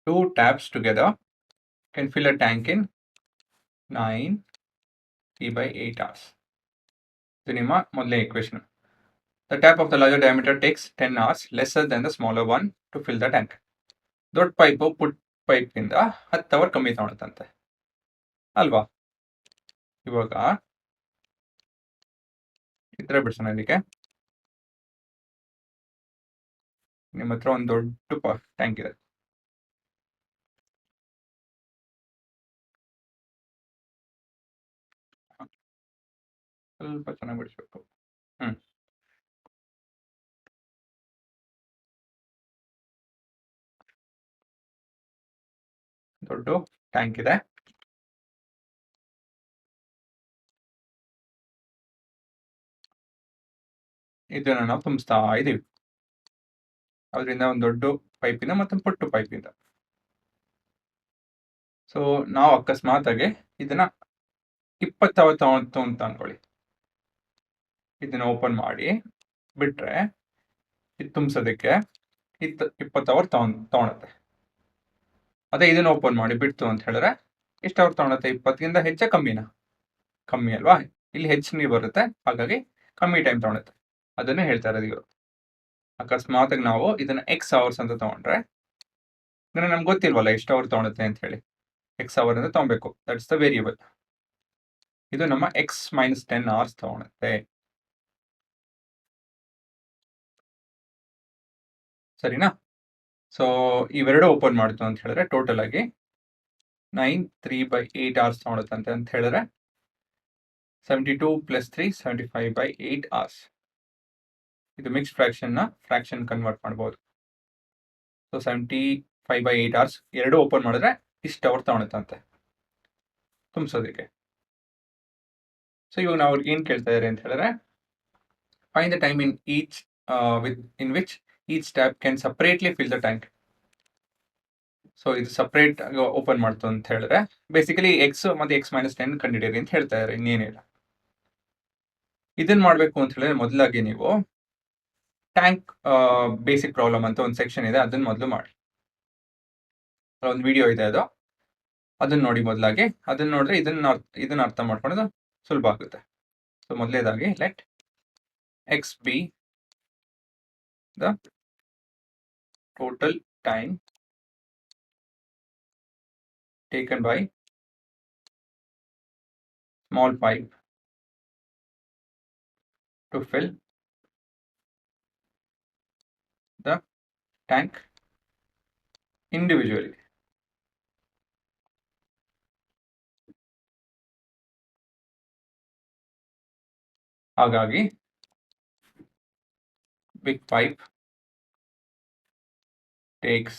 2 taps together can fill a tank in 9 3/8 hours. ಇದು ನಿಮ್ಮ ಮೊದಲನೇ equation. The tap of the larger diameter takes 10 hours lesser than the smaller one to fill the tank. ದೊಡ್ಡ pipe ಪುಟ್ ಪೈಪ್ಗಿಂತ 10 hour ಕಮ್ಮಿ ತಗೊಳುತ್ತಂತೆ ಅಲ್ವಾ? ಇವಾಗ ಚಿತ್ರ ಬಿಡಿಸೋಣ ಇದಕ್ಕೆ. ನಿಮ್ಮ ಹತ್ರ ಒಂದು ದೊಡ್ಡ ಟ್ಯಾಂಕ್ ಇದೆ. ಸ್ವಲ್ಪ ಚೆನ್ನಾಗಿ ಬಿಡಿಸ್ಬೇಕು. ದೊಡ್ಡ ಟ್ಯಾಂಕ್ ಇದೆ. ಇದನ್ನು ನಾವು ತುಂಬಿಸ್ತಾ ಇದೀವಿ. ಅದರಿಂದ ಒಂದು ದೊಡ್ಡ ಪೈಪಿಂದ ಮತ್ತೊಂದು ಪುಟ್ಟ ಪೈಪಿಂದ. ಸೊ ನಾವು ಅಕಸ್ಮಾತ್ ಆಗಿ ಇದನ್ನ 20 ಅವರ್ ತಗೊಂತು ಅಂತ ಅನ್ಕೊಳ್ಳಿ. ಇದನ್ನ ಓಪನ್ ಮಾಡಿ ಬಿಟ್ರೆ ಇದು ತುಂಬಿಸೋದಕ್ಕೆ 20 ಅವರ್ ತಗೊಳುತ್ತೆ. ಅದೇ ಇದನ್ನ ಓಪನ್ ಮಾಡಿ ಬಿಡ್ತು ಅಂತ ಹೇಳಿದ್ರೆ ಎಷ್ಟು ಅವರ್ ತಗೊಳುತ್ತೆ? 20ಗಿಂತ ಹೆಚ್ಚೇ ಕಮ್ಮಿನಾ? ಕಮ್ಮಿ ಅಲ್ವಾ? ಇಲ್ಲಿ ಹೆಚ್ಚು ನೀರು ಬರುತ್ತೆ, ಹಾಗಾಗಿ ಕಮ್ಮಿ ಟೈಮ್ ತಗೊಳುತ್ತೆ. ಅದನ್ನೇ ಹೇಳ್ತಾ ಇರೋದು ಇವರು. ಅಕಸ್ಮಾತ್ ನಾವು ಇದನ್ನ ಎಕ್ಸ್ ಅವರ್ಸ್ ಅಂತ ತಗೊಂಡ್ರೆ ನಮ್ಗೆ ಗೊತ್ತಿಲ್ವಲ್ಲ ಎಷ್ಟು ಅವರ್ ತಗೊಳುತ್ತೆ ಅಂತ ಹೇಳಿ. ಎಕ್ಸ್ ಅವರ್ ಅಂತ ತಗೊಬೇಕು. That's the variable. ಇದು ನಮ್ಮ ಎಕ್ಸ್ ಮೈನಸ್ 10 ಅವರ್ಸ್ ತಗೊಳುತ್ತೆ. ಸರಿನಾ? ಸೊ ಇವೆರಡು ಓಪನ್ ಮಾಡ್ತು ಅಂತ ಹೇಳಿದ್ರೆ ಟೋಟಲ್ ಆಗಿ 9 3/8 ಅವರ್ಸ್ ತಗೊಳುತ್ತೆ ಅಂತ ಹೇಳಿದ್ರೆ 72 + 3 75/8 ಅವರ್ಸ್. ಇದು ಮಿಕ್ಸ್ ಫ್ರಾಕ್ಷನ್ ಕನ್ವರ್ಟ್ ಮಾಡ್ಬೋದು. ಸೊ 75/8 ಅವರ್ಸ್ ಎರಡು ಓಪನ್ ಮಾಡಿದ್ರೆ ಇಷ್ಟು ಅವರ್ ತಗೊಳುತ್ತಂತೆ ತುಂಬಿಸೋದಕ್ಕೆ. ಸೊ ಇವಾಗ ನಾವು ಅವ್ರಿಗೆ ಏನು ಕೇಳ್ತಾ ಇದ್ದಾರೆ ಅಂತ ಹೇಳಿದ್ರೆ find the time in which each tap can separately fill the tank. So ಇದು ಸಪ್ರೇಟ್ ಓಪನ್ ಮಾಡ್ತು ಅಂತ ಹೇಳಿದ್ರೆ ಬೇಸಿಕಲಿ ಎಕ್ಸ್ ಮತ್ತೆ ಎಕ್ಸ್ ಮೈನಸ್ 10 ಕಂಡಿಡಿಯಿರಿ ಅಂತ ಹೇಳ್ತಾ ಇದ್ದಾರೆ, ಇನ್ನೇನಿಲ್ಲ. ಇದನ್ನ ಮಾಡಬೇಕು ಅಂತ ಹೇಳಿದ್ರೆ ಮೊದಲಾಗಿ ನೀವು ಟ್ಯಾಂಕ್ ಬೇಸಿಕ್ ಪ್ರಾಬ್ಲಮ್ ಅಂತ ಒಂದು ಸೆಕ್ಷನ್ ಇದೆ, ಅದನ್ನ ಮೊದಲು ಮಾಡಿ. ಒಂದು ವಿಡಿಯೋ ಇದೆ, ಅದನ್ನ ನೋಡಿ ಮೊದಲಾಗಿ. ಅದನ್ನ ನೋಡಿದ್ರೆ ಇದನ್ನ ಅರ್ಥ ಮಾಡ್ಕೊಳ್ಳೋದು ಸುಲಭ ಆಗುತ್ತೆ. ಸೊ ಮೊದಲೇದಾಗಿ let x be the total time taken by small pipe to fill the tank individually. ಹಾಗಾಗಿ ಬಿಗ್ ಪೈಪ್ takes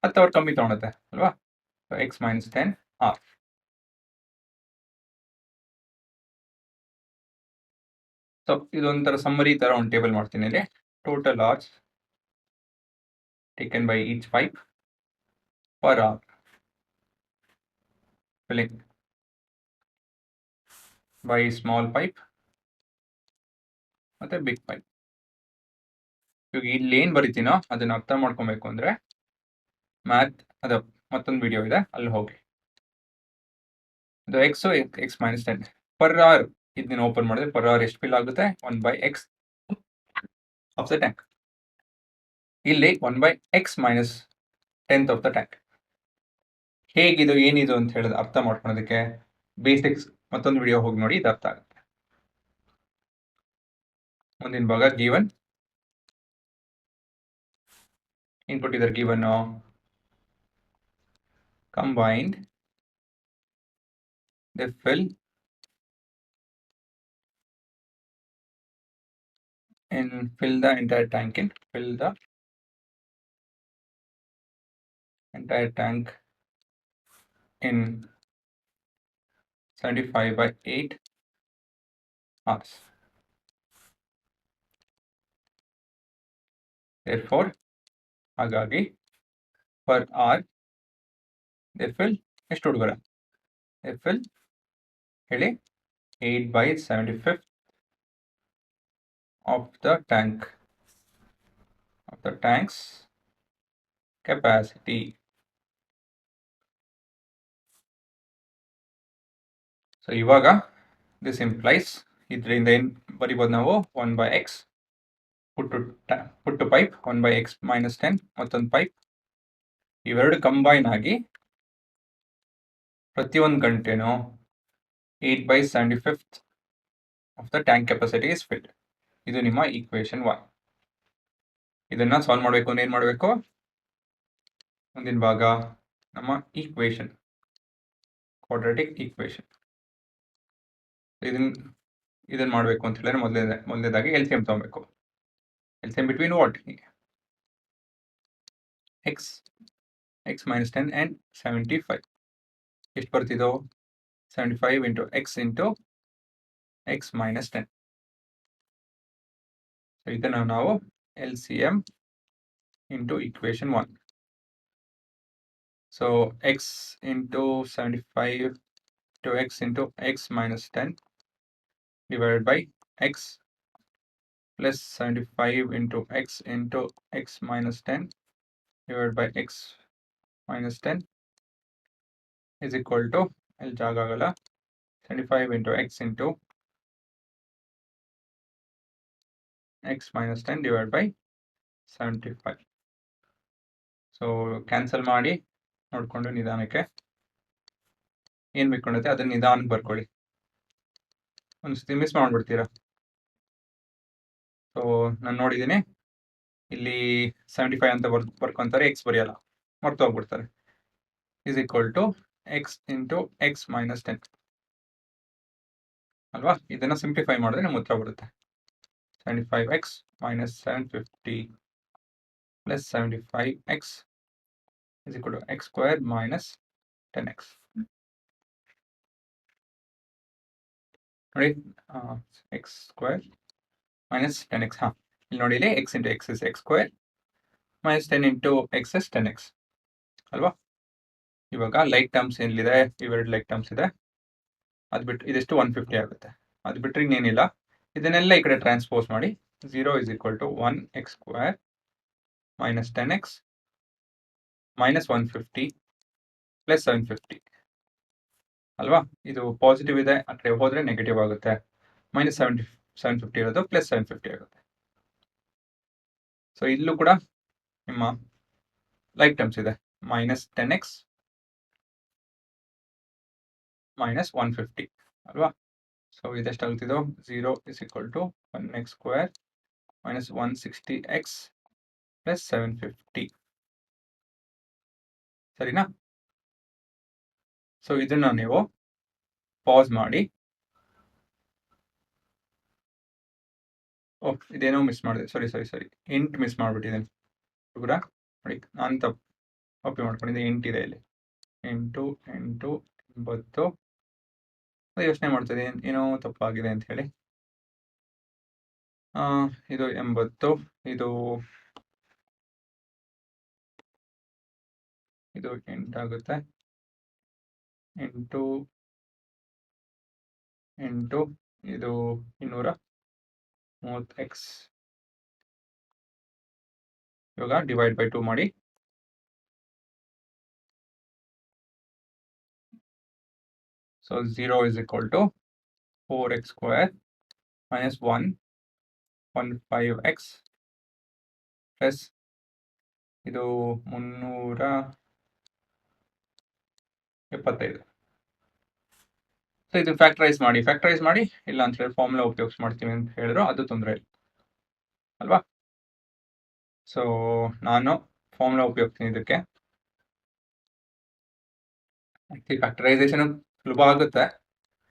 10 ಅವರ್ ಕಮ್ಮಿ ತಗೊಳುತ್ತೆ ಅಲ್ವಾ? X minus 10 hour. ಸೊ ಇದೊಂಥರ ಸಮ್ಮರಿ ತರ ಒಂದು ಟೇಬಲ್ ಮಾಡ್ತೀನಿ ಇಲ್ಲಿ. Total hours taken by each pipe per hour filling by small pipe ಮತ್ತೆ ಬಿಗ್ ಪೈಪ್. ಇವಾಗ ಇಲ್ಲಿ ಏನ್ ಬರಿತೀನೋ ಅದನ್ನ ಅರ್ಥ ಮಾಡ್ಕೊಬೇಕು ಅಂದ್ರೆ ಮ್ಯಾಥ್ ಅದ ಮತ್ತೊಂದು ವಿಡಿಯೋ ಇದೆ, ಅಲ್ಲಿ ಹೋಗಿ. ಇದು ಎಕ್ಸ್ ಮೈನಸ್ 10 ಪರ್ ಅವರ್. ಇದನ್ನ ಓಪನ್ ಮಾಡಿದ್ರೆ ಪರ್ ಅವರ್ ಎಷ್ಟು ಫಿಲ್ ಆಗುತ್ತೆ? 1/x of the tank. ಇಲ್ಲಿ 1/x minus 10th of the tank. ಹೇಗಿದು ಏನಿದು ಅಂತ ಹೇಳಿದ್ರೆ ಅರ್ಥ ಮಾಡ್ಕೊಳೋದಕ್ಕೆ ಬೇಸಿಕ್ಸ್ ಮತ್ತೊಂದು ವಿಡಿಯೋ ಹೋಗಿ ನೋಡಿ, ಇದು ಅರ್ಥ ಆಗುತ್ತೆ. ಮುಂದಿನ ಭಾಗ ಗಿವನ್ ಇನ್ಪುಟ್ ಇದರ given combined they fill the entire tank in 75/8 hours. Therefore ಹಾಗಾಗಿ per hour they fill ಎಷ್ಟು ಹುಡುಗರ? they fill ಹೇಳಿ 8/75 of the tank's capacity. So ಇವಾಗ ದಿಸ್ ಇಂಪ್ಲೈಸ್ ಇದರಿಂದ ಏನು ಬರಿಬೋದು ನಾವು 1/x ಪುಟ್ಟು ಪೈಪ್ 1/x - 10 ಮತ್ತೊಂದು ಪೈಪ್ ಇವೆರಡು ಕಂಬೈನ್ ಆಗಿ ಪ್ರತಿಯೊಂದು ಗಂಟೆನೂ 8/75 of the tank capacity is filled. ಇದು ನಿಮ್ಮ ಈಕ್ವೇಶನ್ 1. ಇದನ್ನ ಸಾಲ್ವ್ ಮಾಡಬೇಕು ಅಂದ್ರೆ ಏನು ಮಾಡಬೇಕು? ಮುಂದಿನ ಭಾಗ ನಮ್ಮ ಈಕ್ವೇಶನ್, ಕ್ವಾಡ್ರಾಟಿಕ್ ಈಕ್ವೇಶನ್. ಇದನ್ನ ಮಾಡಬೇಕು ಅಂತ ಹೇಳಿದ್ರೆ ಮೊದಲನೇದಾಗಿ LCM ತಗೋಬೇಕು. LCM between what? x - 10 and 75. ಎಷ್ಟು ಬರ್ತಿದೋ? 75 into x into x - 10. So ಇದನ್ನು ನಾವು LCM into equation 1. So x into 75 to x into x - 10 divided by x plus 75 into x into x - 10 divided by x - 10 is equal to 75 into x into x - 10 divided by 75. So cancel ಮಾಡಿ ನೋಡಿಕೊಂಡು ನಿಧಾನಕ್ಕೆ ಏನು ಬೇಕೊಂಡೈತೆ ಅದನ್ನ ನಿಧಾನಕ್ಕೆ ಬರ್ಕೊಳ್ಳಿ. ಒಂದ್ಸತಿ miss ಮಾಡ್ಬಿಡ್ತೀರಾ. So ನಾನು ನೋಡಿದ್ದೀನಿ ಇಲ್ಲಿ 75 ಅಂತ ಬರ್ಕೊಂತಾರೆ, ಎಕ್ಸ್ ಬರೆಯಲ್ಲ, ಮರ್ತು ಹೋಗ್ಬಿಡ್ತಾರೆ. Is equal to x into x - 10 ಅಲ್ವಾ? ಇದನ್ನ ಸಿಂಪ್ಲಿಫೈ ಮಾಡಿದ್ರೆ ನಮ್ಗೆ ಉತ್ತರ ಬರುತ್ತೆ. 75x - 750 plus 75x is equal to x squared minus 10x. ನೋಡಿ, x square minus 10x. ಇಲ್ಲಿ ನೋಡಿ, ಇಲ್ಲಿ x into x is x square minus 10 into x is 10x ಅಲ್ವಾ? ಇವಾಗ ಲೈಕ್ ಟರ್ಮ್ಸ್ ಏನಿದೆ, ಇವೆರಡು ಲೈಕ್ ಟರ್ಮ್ಸ್ ಇದೆ, ಅದು ಬಿಟ್ಟು ಇದೆಷ್ಟು 150 ಆಗುತ್ತೆ. ಅದು ಬಿಟ್ಟರೆ ಇನ್ನೇನಿಲ್ಲ. ಇದನ್ನೆಲ್ಲ ಈ ಕಡೆ ಟ್ರಾನ್ಸ್ಪೋಸ್ ಮಾಡಿ 0 is equal to 1x square minus 10x minus 150 plus 750 ಅಲ್ವಾ? ಇದು ಪಾಸಿಟಿವ್ ಇದೆ, ಆ ಕಡೆ ಹೋದ್ರೆ ನೆಗೆಟಿವ್ ಆಗುತ್ತೆ. -750 ಇರೋದು +750 ಆಗುತ್ತೆ. ಸೊ ಇಲ್ಲೂ ಕೂಡ ನಿಮ್ಮ ಲೈಕ್ ಟರ್ಮ್ಸ್ ಇದೆ, -10x minus 150 ಅಲ್ವಾ? ಸೊ ಇದೆಷ್ಟಾಗುತ್ತಿದೋ 0 is equal to 1x square minus 160x plus 750. ಸರಿನಾ? ಸೊ ಇದನ್ನ ನೀವು ಪಾಸ್ ಮಾಡಿ, ಇದೇನೋ ಮಿಸ್ ಮಾಡಿದೆ, ಸಾರಿ 8 ಮಿಸ್ ಮಾಡಿಬಿಟ್ಟಿದ್ದೇನೆ ಹುಡುಗರ. ನೋಡಿ, ನಾನು ತಪ್ಪು ಮಾಡ್ಕೊಂಡಿದ್ದೆ, 8 ಇದೆ ಇಲ್ಲಿ. 8 8 80. ಯೋಚನೆ ಮಾಡ್ತಿದ್ದೆ ಏನೋ ತಪ್ಪಾಗಿದೆ ಅಂತ ಹೇಳಿ. ಇದು 80, ಇದು 8 ಆಗುತ್ತೆ. 8 8 ಇದು 230x. ಇವಾಗ ಡಿವೈಡ್ ಬೈ 2 ಮಾಡಿ. So 0 is equal to 4x square minus 115x plus ಇದು 375. ಸೊ ಇದು ಫ್ಯಾಕ್ಟರೈಸ್ ಮಾಡಿ ಇಲ್ಲ ಅಂತ ಹೇಳಿ ಫಾರ್ಮುಲಾ ಉಪಯೋಗಿಸಿ ಮಾಡ್ತೀವಿ ಅಂತ ಹೇಳಿದ್ರು, ಅದು ತೊಂದರೆ ಇಲ್ಲ ಅಲ್ವಾ? ಸೊ ನಾನು ಫಾರ್ಮುಲಾ ಉಪಯೋಗಿಸ್ತೀನಿ ಇದಕ್ಕೆ. ಫ್ಯಾಕ್ಟರೈಸೇಷನ್ ಸುಲಭ ಆಗುತ್ತೆ,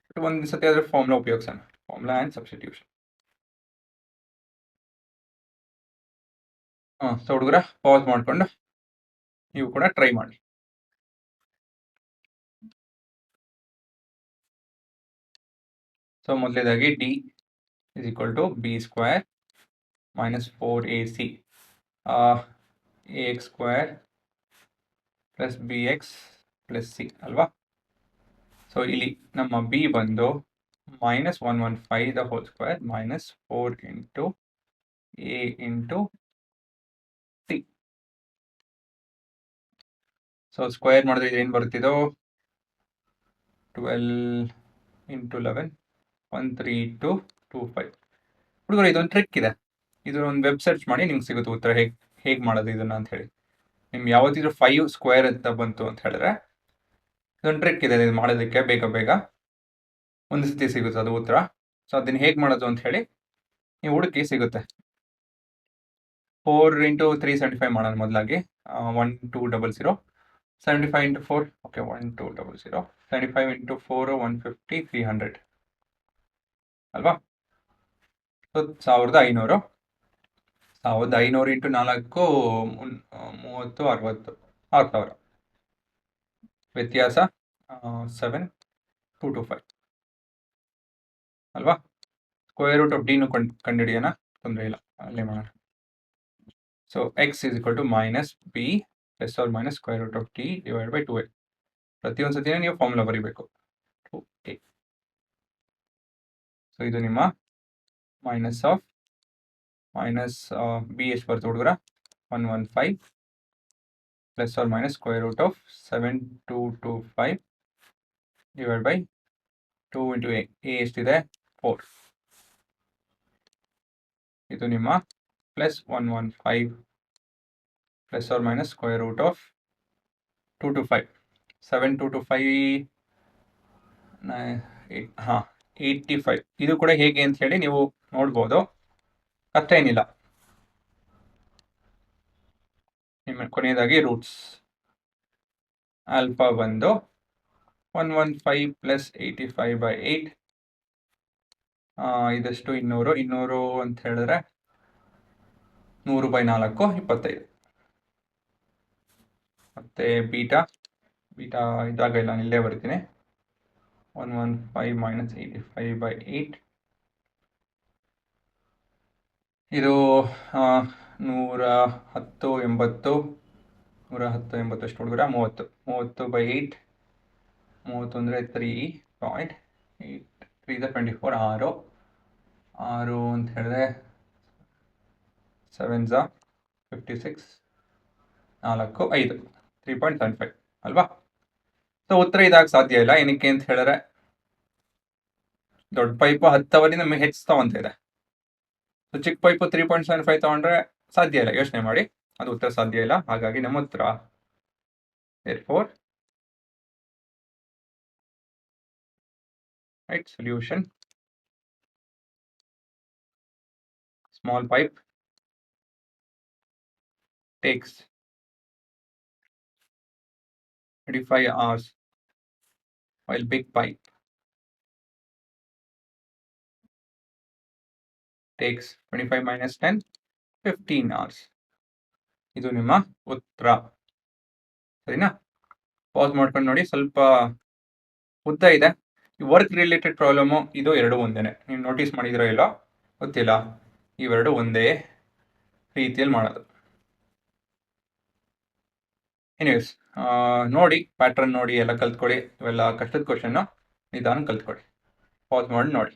ಬಟ್ ಒಂದು ಸತಿ ಆದ್ರೆ ಫಾರ್ಮುಲಾ ಉಪಯೋಗಿಸೋಣ. Formula and substitution. ಸೊ ಹುಡುಗರ ಪಾಸ್ ಮಾಡಿಕೊಂಡು ನೀವು ಕೂಡ ಟ್ರೈ ಮಾಡಿ. ಸೊ ಮೊದಲೇದಾಗಿ D is equal to b square minus 4ac ax square plus bx plus c ಅಲ್ವಾ? ಸೊ ಇಲ್ಲಿ ನಮ್ಮ b ಬಂದು -115 the whole square minus 4 into a into c. So square ಮಾಡಿದ್ರೆ ಏನು ಬರ್ತಿದೋ 12 ಇಂಟು 11 13225. ಹುಡುಗರು ಇದೊಂದು ಟ್ರಿಕ್ ಇದೆ, ಇದು ಒಂದು ವೆಬ್ ಸರ್ಚ್ ಮಾಡಿ ನಿಮ್ಗೆ ಸಿಗುತ್ತೆ ಉತ್ತರ ಹೇಗೆ ಮಾಡೋದು ಇದನ್ನ ಅಂತ ಹೇಳಿ. ನಿಮ್ಗೆ ಯಾವತ್ತಿದ್ರು 5 ಸ್ಕ್ವೇರ್ ಅಂತ ಬಂತು ಅಂತ ಹೇಳಿದ್ರೆ ಇದೊಂದು ಟ್ರಿಕ್ ಇದೆ, ಇದು ಮಾಡೋದಕ್ಕೆ ಬೇಗ ಒಂದು ಸತಿ ಸಿಗುತ್ತೆ ಅದು ಉತ್ತರ. ಸೊ ಅದನ್ನ ಹೇಗೆ ಮಾಡೋದು ಅಂತ ಹೇಳಿ ನೀವು ಹುಡುಕಿ ಸಿಗುತ್ತೆ. 4 ಇಂಟು 375 ಮಾಡೋಣ ಮೊದಲಾಗಿ. 1200 75 ಇಂಟು 4, ಓಕೆ 1200 75 ಇಂಟು 4 150 300 ಅಲ್ವಾ. ಸೊ 1500 ಇಂಟು 4 30 60 6000 ವ್ಯತ್ಯಾಸ 7225 ಅಲ್ವಾ. ಸ್ಕ್ವೇರ್ ರೂಟ್ ಆಫ್ ಡಿನು ಕಂಡುಹಿಡಿಯೋಣ, ತೊಂದರೆ ಇಲ್ಲ, ಅಲ್ಲೇ ಮಾಡೋಣ. So x is equal to minus b plus or minus square root of d divide by 2a. ಪ್ರತಿಯೊಂದು ಸತಿನ ನೀವು ಫಾರ್ಮುಲಾ ಬರೀಬೇಕು 2a. ಸೊ ಇದು ನಿಮ್ಮ ಮೈನಸ್ ಆಫ್ ಮೈನಸ್ ಬಿ ಎಷ್ಟು ಬರ್ತದೆ ಹುಡುಗರ 115 plus or minus square root of 7225 divide by 2 into a ಎಷ್ಟಿದೆ 4. ಇದು ನಿಮ್ಮ plus 115 plus or minus square root of 225 7225 ಹಾಂ 85. ಇದು ಕೂಡ ಹೇಗೆ ಅಂತ ಹೇಳಿ ನೀವು ನೋಡ್ಬೋದು, ಕಷ್ಟ ಏನಿಲ್ಲ. ನಿಮ್ಮ ಕೊನೆಯದಾಗಿ ರೂಟ್ಸ್ ಆಲ್ಫಾ ಬಂದು 115 ಪ್ಲಸ್ 85/8 ಇದಷ್ಟು 200 ಅಂತ ಹೇಳಿದ್ರೆ 100/4 25. ಮತ್ತೆ ಬೀಟಾ ಇದಾಗಲ್ಲ, ನಾನು ಇಲ್ಲೇ ಬರ್ತೀನಿ. 115 ಮೈನಸ್ 85/8 ಇದು 110 80 ಎಷ್ಟು ಹುಡುಗರ 30/8 30 ಅಂದರೆ 3.8 3 24 6 ಅಂತ ಹೇಳಿದ್ರೆ 7 56 4 5 3.75 ಅಲ್ವಾ. ಸೊ ಉತ್ತರ ಇದಾಗ ಸಾಧ್ಯ ಇಲ್ಲ, ಏನಕ್ಕೆ ಅಂತ ಹೇಳಿದ್ರೆ ದೊಡ್ಡ ಪೈಪು 10 ಅವರಿಂದ ಹೆಚ್ಚು ತಗೊಂತ ಇದೆ. ಸೊ ಚಿಕ್ಕ ಪೈಪು 3.75 ತಗೊಂಡ್ರೆ ಸಾಧ್ಯ ಇಲ್ಲ, ಯೋಚನೆ ಮಾಡಿ, ಅದು ಉತ್ತರ ಸಾಧ್ಯ ಇಲ್ಲ. ಹಾಗಾಗಿ ನಮ್ಮ ಉತ್ತರ therefore right solution small pipe takes 35 hours while big pipe takes 25 minus 10 15 hours. ಇದು ನಿಮ್ಮ ಉತ್ತರ, ಸರಿನಾ. ಪಾಸ್ ಮಾಡ್ಕೊಂಡು ನೋಡಿ, ಸ್ವಲ್ಪ ಉದ್ದ ಇದೆ. ಈ ವರ್ಕ್ ರಿಲೇಟೆಡ್ ಪ್ರಾಬ್ಲಮು ಇದು ಎರಡು ಒಂದೇನೆ. ನೀವು ನೋಟಿಸ್ ಮಾಡಿದಿರೋ ಇಲ್ಲ ಗೊತ್ತಿಲ್ಲ, ಇವೆರಡು ಒಂದೇ ರೀತಿಯಲ್ಲಿ ಮಾಡೋದು. ಎನಿವೇಸ್ ನೋಡಿ, ಪ್ಯಾಟ್ರನ್ ನೋಡಿ, ಎಲ್ಲ ಕಲ್ತ್ಕೊಳ್ಳಿ. ಇವೆಲ್ಲ ಕಷ್ಟದ ಕ್ವಶನ್ನು ನಿಧಾನ ಕಲ್ತ್ಕೊಳ್ಳಿ. ಪಾಸ್ ಮಾಡಿ ನೋಡಿ.